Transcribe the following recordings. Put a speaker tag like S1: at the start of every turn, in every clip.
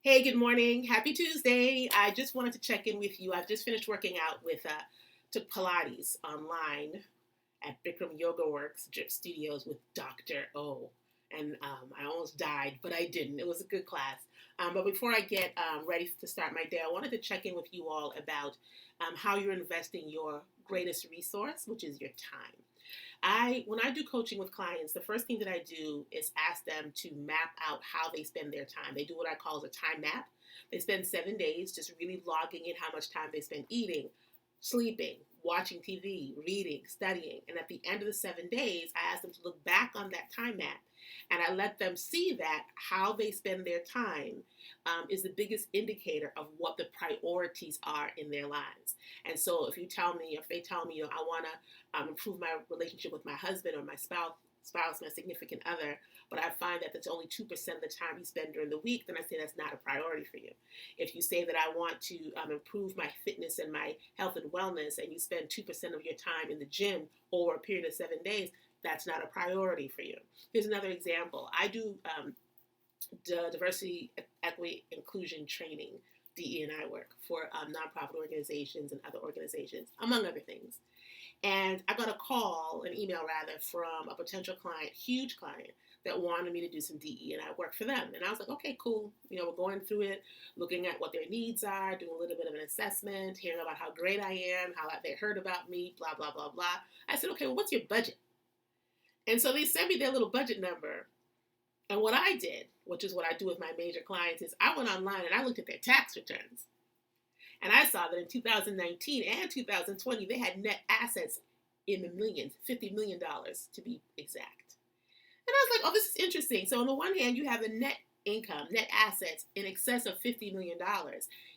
S1: Hey, good morning. Happy Tuesday. I just wanted to check in with you. I've just finished working out took Pilates online at Bikram Yoga Works Drip Studios with Dr. O. And I almost died, but I didn't. It was a good class. But before I get ready to start my day, I wanted to check in with you all about how you're investing your greatest resource, which is your time. When I do coaching with clients, the first thing that I do is ask them to map out how they spend their time. They do what I call a time map. They spend 7 days just really logging in how much time they spend eating, sleeping, watching TV, reading, studying. And at the end of the 7 days, I ask them to look back on that time map and I let them see that how they spend their time is the biggest indicator of what the priorities are in their lives. And so if they tell me, I want to improve my relationship with my husband or my my significant other, but I find that that's only 2% of the time you spend during the week, then I say that's not a priority for you. If you say that I want to improve my fitness and my health and wellness, and you spend 2% of your time in the gym over a period of 7 days, that's not a priority for you. Here's another example. I do diversity, equity, inclusion training, DE&I work for nonprofit organizations and other organizations, among other things. And I got an email rather, from a potential client, huge client, that wanted me to do some DE and I work for them. And I was like, okay, cool. We're going through it, looking at what their needs are, doing a little bit of an assessment, hearing about how great I am, how they heard about me, blah, blah, blah, blah. I said, okay, well, what's your budget? And so they sent me their little budget number. And what I did, which is what I do with my major clients, is I went online and I looked at their tax returns. And I saw that in 2019 and 2020, they had net assets in the millions, $50 million to be exact. And I was like, oh, this is interesting. So on the one hand, you have a net income, net assets in excess of $50 million.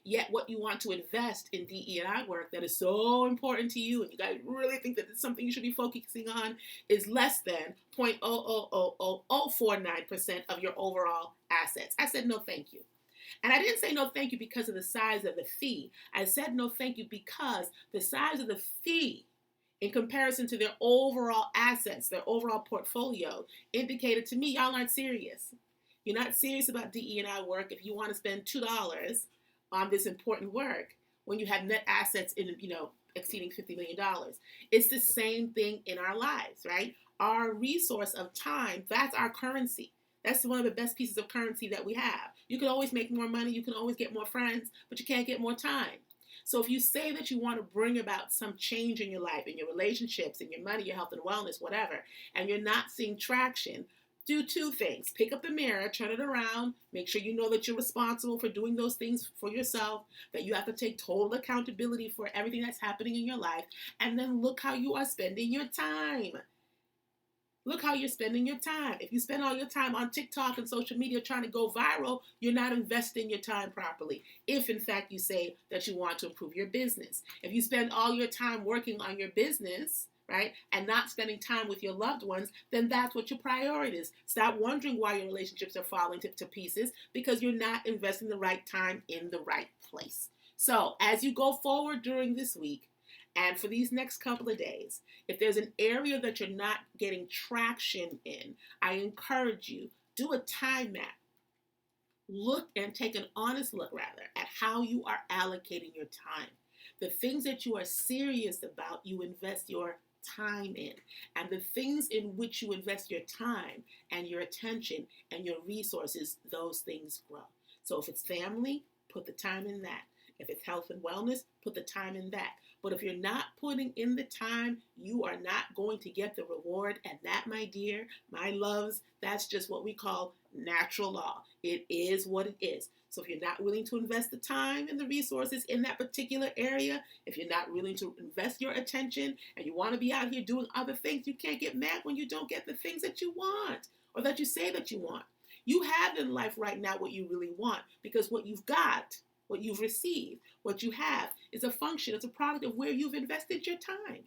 S1: Yet what you want to invest in DE&I work that is so important to you, and you guys really think that it's something you should be focusing on, is less than 0.0000049% of your overall assets. I said, no, thank you. And I didn't say no thank you because of the size of the fee. I said no thank you because the size of the fee in comparison to their overall assets, their overall portfolio, indicated to me y'all aren't serious. You're not serious about DE&I work if you want to spend $2 on this important work when you have net assets exceeding $50 million. It's the same thing in our lives, right? Our resource of time, that's our currency. That's one of the best pieces of currency that we have. You can always make more money, you can always get more friends, but you can't get more time. So if you say that you want to bring about some change in your life, in your relationships, in your money, your health and wellness, whatever, and you're not seeing traction, do two things. Pick up the mirror, turn it around, make sure you know that you're responsible for doing those things for yourself, that you have to take total accountability for everything that's happening in your life, and then look how you are spending your time. Look how you're spending your time. If you spend all your time on TikTok and social media trying to go viral, you're not investing your time properly. If, in fact, you say that you want to improve your business. If you spend all your time working on your business, right, and not spending time with your loved ones, then that's what your priority is. Stop wondering why your relationships are falling to pieces, because you're not investing the right time in the right place. So as you go forward during this week, and for these next couple of days, if there's an area that you're not getting traction in, I encourage you, do a time map. Look and take an honest look, rather, at how you are allocating your time. The things that you are serious about, you invest your time in. And the things in which you invest your time and your attention and your resources, those things grow. So if it's family, put the time in that. If it's health and wellness, put the time in that. But if you're not putting in the time, you are not going to get the reward. And that, my dear, my loves, that's just what we call natural law. It is what it is. So if you're not willing to invest the time and the resources in that particular area, if you're not willing to invest your attention and you want to be out here doing other things, you can't get mad when you don't get the things that you want or that you say that you want. You have in life right now what you really want, because what you've got, what you've received, what you have is a function, it's a product of where you've invested your time.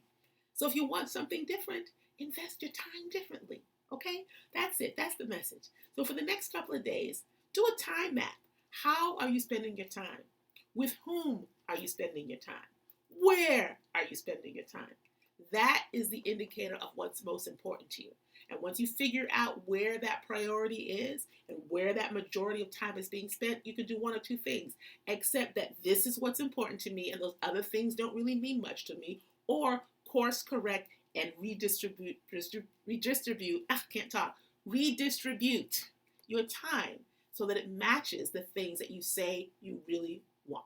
S1: So if you want something different, invest your time differently. Okay? That's it. That's the message. So for the next couple of days, do a time map. How are you spending your time? With whom are you spending your time? Where are you spending your time? That is the indicator of what's most important to you. And once you figure out where that priority is and where that majority of time is being spent, you can do one or two things. Accept that this is what's important to me and those other things don't really mean much to me, or course correct and redistribute your time so that it matches the things that you say you really want.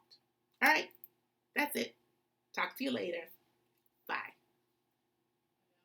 S1: All right, that's it. Talk to you later.